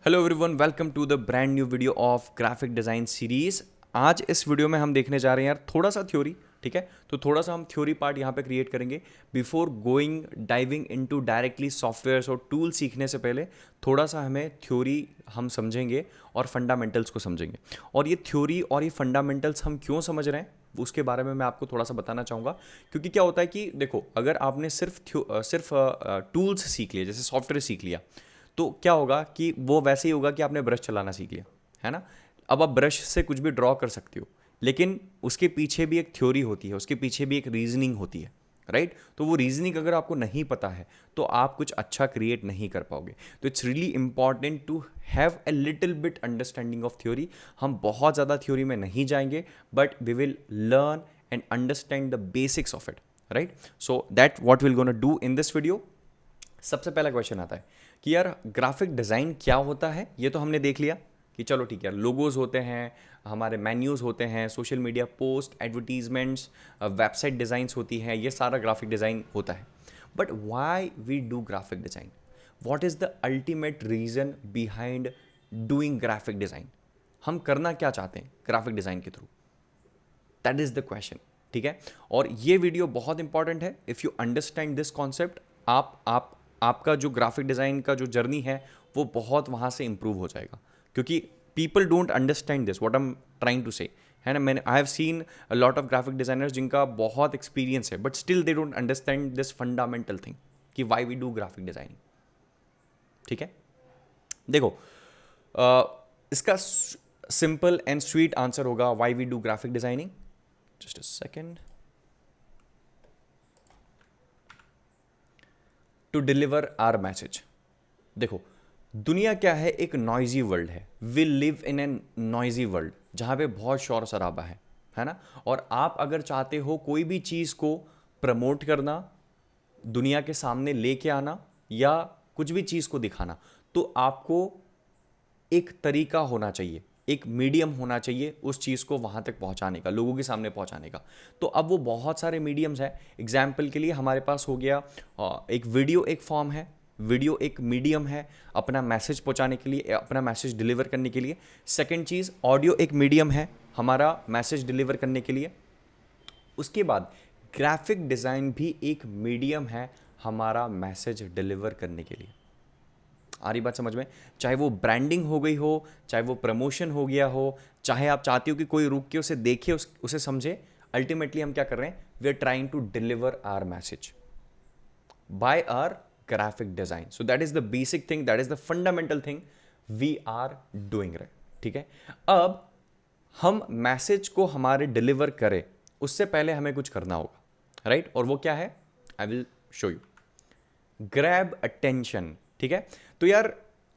Hello everyone, welcome to the brand new video of graphic design series. आज इस video में हम देखने जा रहे हैं यार थोड़ा सा थ्योरी। ठीक है, तो थोड़ा सा हम थ्योरी पार्ट यहाँ पे क्रिएट करेंगे। Before going diving into directly softwares और टूल सीखने से पहले थोड़ा सा हमें थ्योरी हम समझेंगे और फंडामेंटल्स को समझेंगे। और ये थ्योरी और ये फंडामेंटल्स हम क्यों समझ रहे हैं उसके बारे में मैं आपको थोड़ा सा बताना चाहूँगा। क्योंकि क्या होता है कि देखो, अगर आपने सिर्फ टूल्स सीख लिए, जैसे सॉफ्टवेयर सीख लिया, तो क्या होगा कि वो वैसे ही होगा कि आपने ब्रश चलाना सीख लिया, है ना। अब आप ब्रश से कुछ भी ड्रॉ कर सकते हो, लेकिन उसके पीछे भी एक थ्योरी होती है, उसके पीछे भी एक रीजनिंग होती है, राइट। तो वो रीजनिंग अगर आपको नहीं पता है तो आप कुछ अच्छा क्रिएट नहीं कर पाओगे। तो it's really important to have a little bit understanding of theory. हम बहुत ज़्यादा थ्योरी में नहीं जाएंगे, but we will learn and understand the basics of it, right. So that what will gonna do in this video. सबसे पहला question आता है कि यार ग्राफिक डिज़ाइन क्या होता है। ये तो हमने देख लिया कि चलो ठीक है, लोगोज होते हैं, हमारे मेन्यूज़ होते हैं, social media post, advertisements, website designs होती हैं, ये सारा ग्राफिक डिज़ाइन होता है। But why we do graphic design? What is the ultimate reason behind doing graphic design? हम करना क्या चाहते हैं ग्राफिक डिज़ाइन के through? That is the question. ठीक है, और ये वीडियो बहुत इंपॉर्टेंट है। If you understand this concept, आपका जो ग्राफिक डिज़ाइन का जो जर्नी है वो बहुत वहाँ से इंप्रूव हो जाएगा। क्योंकि people don't understand this what I am trying to say, है ना। मैंने I have seen a lot of graphic designers जिनका बहुत एक्सपीरियंस है, but still they don't understand this fundamental thing कि why we do graphic designing. ठीक है, देखो, इसका सिंपल एंड स्वीट आंसर होगा why we do graphic designing. Just a second. To deliver our message. देखो, दुनिया क्या है, एक नॉइजी वर्ल्ड है। We live in an noisy world जहाँ पे बहुत शोर शराबा है ना। और आप अगर चाहते हो कोई भी चीज़ को प्रमोट करना, दुनिया के सामने लेके आना, या कुछ भी चीज़ को दिखाना, तो आपको एक तरीका होना चाहिए, एक मीडियम होना चाहिए उस चीज़ को वहाँ तक पहुँचाने का, लोगों के सामने पहुँचाने का। तो अब वो बहुत सारे मीडियम्स हैं। एग्जाम्पल के लिए हमारे पास हो गया एक वीडियो, एक फॉर्म है। वीडियो एक मीडियम है अपना मैसेज पहुँचाने के लिए, अपना मैसेज डिलीवर करने के लिए। सेकेंड चीज़, ऑडियो एक मीडियम है हमारा मैसेज डिलीवर करने के लिए। उसके बाद ग्राफिक डिज़ाइन भी एक मीडियम है हमारा मैसेज डिलीवर करने के लिए। आ रही बात समझ में? चाहे वो ब्रांडिंग हो गई हो, चाहे वो प्रमोशन हो गया हो, चाहे आप चाहते हो कि कोई रुक के उसे देखे, उसे समझे। अल्टीमेटली हम क्या कर रहे हैं? We are trying to deliver our message by our graphic design. So that is the basic thing, that is the fundamental thing we are doing, right. ठीक है, अब हम मैसेज को हमारे डिलीवर करें उससे पहले हमें कुछ करना होगा, राइट। और वो क्या है? I will show you. Grab attention. ठीक है, तो यार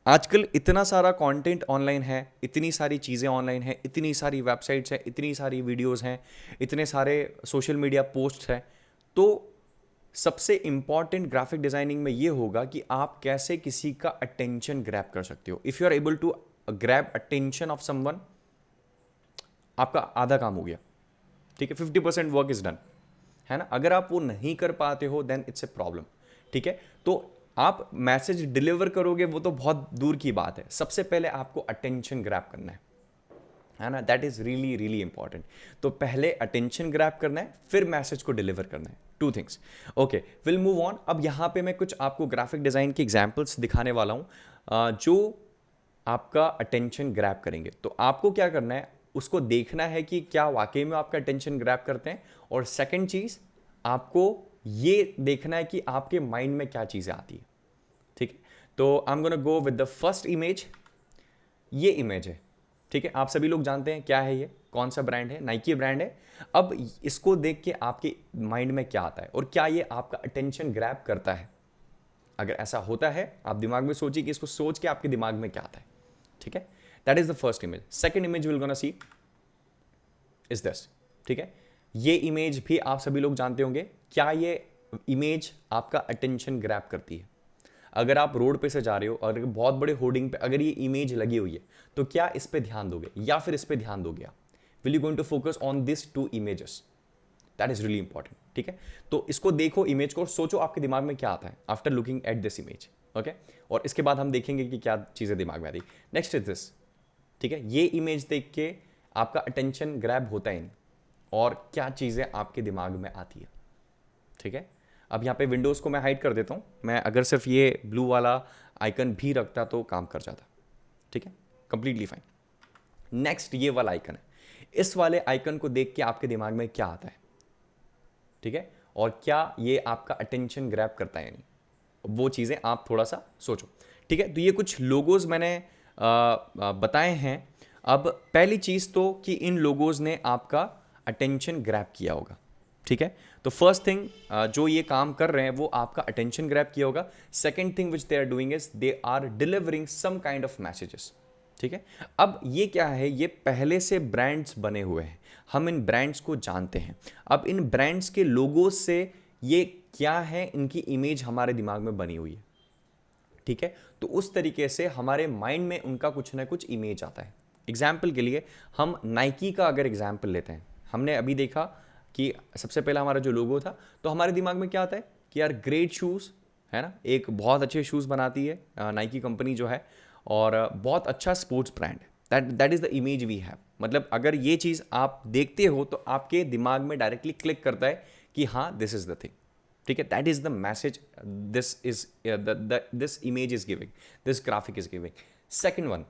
आजकल इतना सारा कंटेंट ऑनलाइन है, इतनी सारी चीज़ें ऑनलाइन है, इतनी सारी वेबसाइट्स हैं, इतनी सारी वीडियोस हैं, इतने सारे सोशल मीडिया पोस्ट्स हैं। तो सबसे इंपॉर्टेंट ग्राफिक डिजाइनिंग में ये होगा कि आप कैसे किसी का अटेंशन ग्रैब कर सकते हो। If you are able to grab attention of someone, आपका आधा काम हो गया। ठीक है, 50% वर्क इज डन, है ना। अगर आप वो नहीं कर पाते हो देन इट्स ए प्रॉब्लम। ठीक है, तो आप मैसेज डिलीवर करोगे वो तो बहुत दूर की बात है, सबसे पहले आपको अटेंशन ग्रैब करना है ना। That is really really important. तो पहले अटेंशन ग्रैब करना है, फिर मैसेज को डिलीवर करना है। Two things. Okay, will move on. अब यहां पे मैं कुछ आपको ग्राफिक डिजाइन के एग्जाम्पल्स दिखाने वाला हूं जो आपका अटेंशन ग्रैब करेंगे। तो आपको क्या करना है, उसको देखना है कि क्या वाकई में आपका अटेंशन ग्रैब करते हैं। और सेकंड चीज, आपको ये देखना है कि आपके माइंड में क्या चीजें आती है। ठीक है, तो I am gonna go with the first image. ये इमेज है, ठीक है। आप सभी लोग जानते हैं क्या है, ये कौन सा ब्रांड है? नाइकी ब्रांड है। अब इसको देख के आपके माइंड में क्या आता है और क्या ये आपका अटेंशन ग्रैब करता है? अगर ऐसा होता है, आप दिमाग में सोचिए कि इसको सोच के आपके दिमाग में क्या आता है। ठीक है, that is the first image. Second image will gonna see is this. ठीक है, ये इमेज भी आप सभी लोग जानते होंगे। क्या ये इमेज आपका अटेंशन ग्रैब करती है? अगर आप रोड पे से जा रहे हो और बहुत बड़े होर्डिंग पे अगर ये इमेज लगी हुई है, तो क्या इस पे ध्यान दोगे या फिर इस पे ध्यान दोगे आप? Will you going to focus on this two images? That is really important. ठीक है, तो इसको देखो, इमेज को, और सोचो आपके दिमाग में क्या आता है after looking at this image. Okay और इसके बाद हम देखेंगे कि क्या चीज़ें दिमाग में आती। नेक्स्ट इज दिस, ठीक है, ये इमेज देख के आपका अटेंशन ग्रैब होता है नहीं, और क्या चीज़ें आपके दिमाग में आती है, ठीक है। अब यहाँ पे विंडोज़ को मैं हाइड कर देता हूँ, मैं अगर सिर्फ ये ब्लू वाला आइकन भी रखता तो काम कर जाता, ठीक है, कंप्लीटली फाइन। नेक्स्ट ये वाला आइकन है, इस वाले आइकन को देख के आपके दिमाग में क्या आता है, ठीक है, और क्या ये आपका अटेंशन ग्रैब करता है या नहीं, वो चीज़ें आप थोड़ा सा सोचो, ठीक है। तो ये कुछ लोगोज मैंने बताए हैं। अब पहली चीज़ तो कि इन लोगोज ने आपका अटेंशन ग्रैब किया होगा, ठीक है। तो फर्स्ट थिंग जो ये काम कर रहे हैं वो आपका अटेंशन ग्रैब किया होगा। Second thing which they are doing is they are delivering some kind of messages, ठीक है। अब ये क्या है, ये पहले से ब्रांड्स बने हुए हैं, हम इन ब्रांड्स को जानते हैं। अब इन ब्रांड्स के लोगों से ये क्या है, इनकी इमेज हमारे दिमाग में बनी हुई है, ठीक है। तो उस तरीके से हमारे माइंड में उनका कुछ ना कुछ इमेज आता है। एग्जाम्पल के लिए हम नाइकी का अगर एग्जाम्पल लेते हैं, हमने अभी देखा कि सबसे पहला हमारा जो लोगो था, तो हमारे दिमाग में क्या आता है कि यार ग्रेट शूज़ है ना, एक बहुत अच्छे शूज़ बनाती है नाइकी कंपनी जो है, और बहुत अच्छा स्पोर्ट्स ब्रांड है। That is the image we have. मतलब अगर ये चीज़ आप देखते हो तो आपके दिमाग में डायरेक्टली क्लिक करता है कि हाँ दिस इज़ द थिंग, ठीक है, that is the message this image is giving, this graphic is giving. Second one,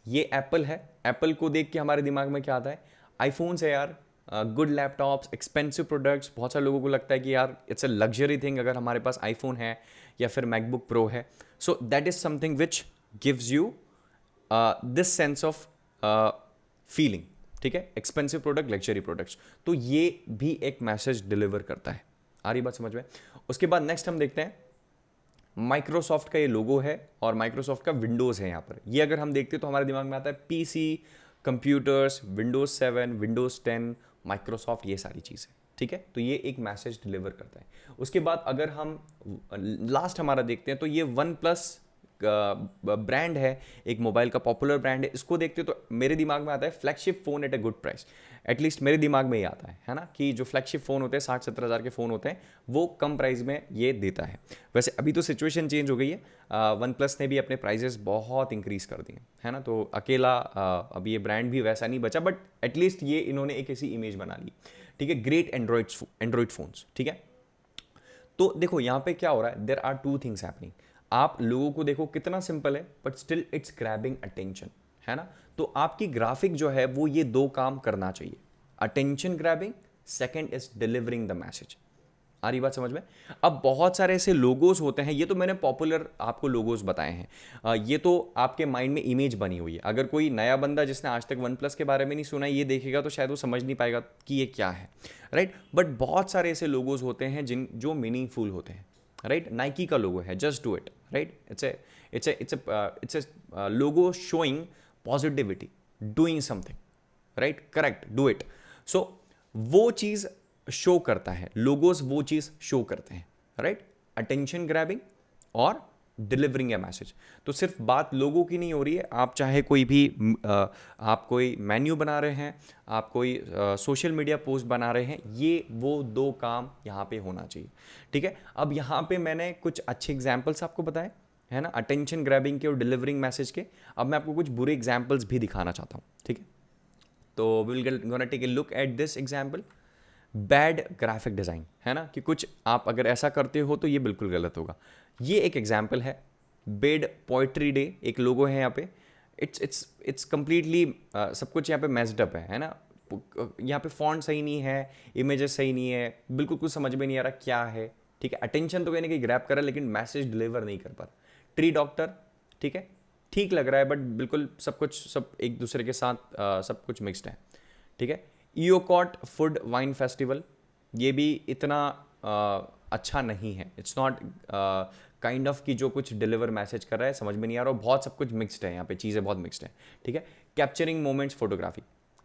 ये एप्पल है, एप्पल को देख के हमारे दिमाग में क्या आता है, आईफोन्स है यार, गुड लैपटॉप्स, एक्सपेंसिव प्रोडक्ट्स। बहुत सारे लोगों को लगता है कि यार इट्स अ लग्जरी थिंग अगर हमारे पास आईफोन है या फिर मैकबुक प्रो है। सो that is something which gives you this sense of feeling, ठीक है, एक्सपेंसिव प्रोडक्ट, लग्जरी प्रोडक्ट्स। तो ये भी एक मैसेज डिलीवर करता है। आ रही बात समझ में? उसके बाद नेक्स्ट हम देखते हैं, माइक्रोसॉफ्ट का ये लोगो है और माइक्रोसॉफ्ट का विंडोज़ है यहाँ पर। ये अगर हम देखते हैं तो हमारे दिमाग में आता है PC, computers, Windows 7, Windows 10, Microsoft, ये सारी चीज़ें, ठीक है। तो ये एक मैसेज डिलीवर करता है। उसके बाद अगर हम लास्ट हमारा देखते हैं तो ये वन प्लस ब्रांड है, एक मोबाइल का पॉपुलर ब्रांड है। इसको देखते तो मेरे दिमाग में आता है flagship phone at a good price. At least मेरे दिमाग में ही आता है ना, कि जो फ्लैगशिप फ़ोन होते हैं 60-70 हज़ार के फ़ोन होते हैं, वो कम प्राइस में ये देता है। वैसे अभी तो सिचुएशन चेंज हो गई है, वन प्लस ने भी अपने प्राइजेस बहुत इंक्रीज़ कर दिए है ना, तो अकेला अभी ये ब्रांड भी वैसा नहीं बचा, बट एटलीस्ट ये इन्होंने एक ऐसी इमेज बना ली, ठीक है। ग्रेट एंड्रॉइड फ़ोन्स, ठीक है। तो देखो यहाँ पे क्या हो रहा है, there are two things happening. आप लोगों को देखो कितना सिंपल है, but still it's grabbing attention, है ना। तो आपकी ग्राफिक जो है वो ये दो काम करना चाहिए, attention grabbing, second is delivering the message. आ रही बात समझ में? अब बहुत सारे ऐसे लोगोज होते हैं, ये तो मैंने पॉपुलर आपको लोगोज बताए हैं, ये तो आपके माइंड में इमेज बनी हुई है। अगर कोई नया बंदा जिसने आज तक वन प्लस के बारे में नहीं सुना ये देखेगा तो शायद वो समझ नहीं पाएगा कि ये क्या है, राइट। बट बहुत सारे ऐसे लोगोज होते हैं जो मीनिंगफुल होते हैं, राइट। नाइकी का लोगो है just do it, right. It's a logo showing positivity, doing something, right, correct, do it. So वो चीज़ शो करता है, लोगोस वो चीज़ शो करते हैं, राइट। अटेंशन ग्रैबिंग और डिलीवरिंग ए मैसेज। तो सिर्फ बात लोगों की नहीं हो रही है, आप चाहे कोई भी आप कोई मेन्यू बना रहे हैं, आप कोई सोशल मीडिया पोस्ट बना रहे हैं, ये वो दो काम यहाँ पे होना चाहिए, ठीक है। अब यहाँ पे मैंने कुछ अच्छे एग्जाम्पल्स आपको बताए, है ना, अटेंशन ग्रैबिंग के और डिलीवरिंग मैसेज के। अब मैं आपको कुछ बुरे एग्जाम्पल्स भी दिखाना चाहता हूँ, ठीक है। तो will gonna take a look at this example, bad graphic design, है ना, कि कुछ आप अगर ऐसा करते हो तो ये बिल्कुल गलत होगा। ये एक एग्जाम्पल है, बेड पोइट्री डे एक लोगो है यहाँ पे, इट्स कंप्लीटली सब कुछ यहाँ पे मेस्ड अप है ना। यहाँ पे फॉन्ट सही नहीं है, इमेजेस सही नहीं है, बिल्कुल कुछ समझ में नहीं आ रहा क्या है, ठीक है। अटेंशन तो कहीं ना कहीं ग्रैब कर रहा है लेकिन मैसेज डिलीवर नहीं कर पा रहा। ट्री डॉक्टर, ठीक है, ठीक लग रहा है बट बिल्कुल सब एक दूसरे के साथ सब कुछ मिक्सड है, ठीक है। ईओकॉट फूड वाइन फेस्टिवल, ये भी इतना अच्छा नहीं है, इट्स नॉट काइंड ऑफ कि जो कुछ डिलीवर मैसेज कर रहा है समझ में नहीं आ रहा, बहुत सब कुछ मिक्सड है यहाँ पे, चीज़ें बहुत मिक्सड है, ठीक है। कैप्चरिंग मोमेंट्स फोटोग्राफी,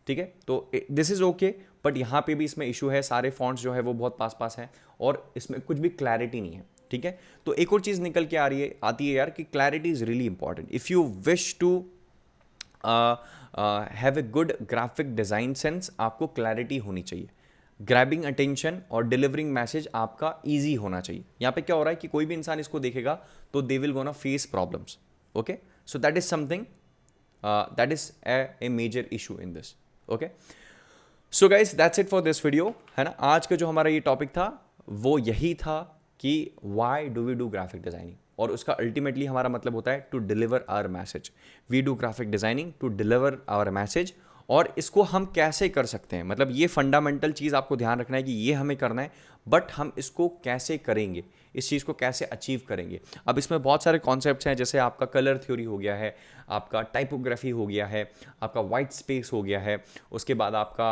ठीक है, तो दिस इज़ ओके, बट यहाँ पे भी इसमें इशू है, सारे फॉन्ट्स जो है वो बहुत पास हैं और इसमें कुछ भी क्लैरिटी नहीं है, ठीक है। तो एक और चीज़ निकल के आती है यार कि clarity is really important. If you wish to have a good graphic design sense, आपको क्लैरिटी होनी चाहिए, ग्रैबिंग अटेंशन और डिलीवरिंग मैसेज आपका ईजी होना चाहिए। यहाँ पे क्या हो रहा है कि कोई भी इंसान इसको देखेगा तो they will gonna face problems. Okay, so that is something, that is a major issue in this. Okay, so guys that's it for this video, है ना. आज का जो हमारा ये टॉपिक था वो यही था कि why do we do graphic designing, और उसका अल्टीमेटली हमारा मतलब होता है to deliver our message. We do graphic designing to deliver our message. और इसको हम कैसे कर सकते हैं, मतलब ये फंडामेंटल चीज़ आपको ध्यान रखना है कि ये हमें करना है, बट हम इसको कैसे करेंगे, इस चीज़ को कैसे अचीव करेंगे. अब इसमें बहुत सारे कॉन्सेप्ट्स हैं, जैसे आपका कलर थ्योरी हो गया है, आपका टाइपोग्राफी हो गया है, आपका वाइट स्पेस हो गया है, उसके बाद आपका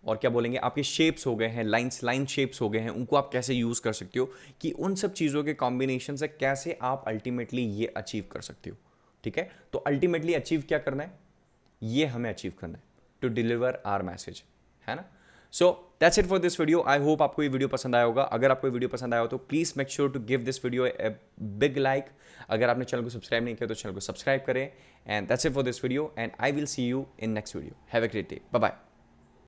और क्या बोलेंगे, आपके शेप्स हो गए हैं, लाइन शेप्स हो गए हैं, उनको आप कैसे यूज़ कर सकते हो, कि उन सब चीज़ों के कॉम्बिनेशन से कैसे आप अल्टीमेटली ये अचीव कर सकते हो. ठीक है, तो अल्टीमेटली अचीव क्या करना है, ये हमें अचीव करना है, टू डिलीवर आवर मैसेज, है ना. So that's it for this video. I hope आपको ये वीडियो पसंद आया होगा. अगर आपको ये वीडियो पसंद आया हो तो please make sure to give this video a big like. अगर आपने चैनल को सब्सक्राइब नहीं किया तो चैनल को सब्सक्राइब करें. And that's it for this video, and I will see you in next video. Have a great day. Bye bye.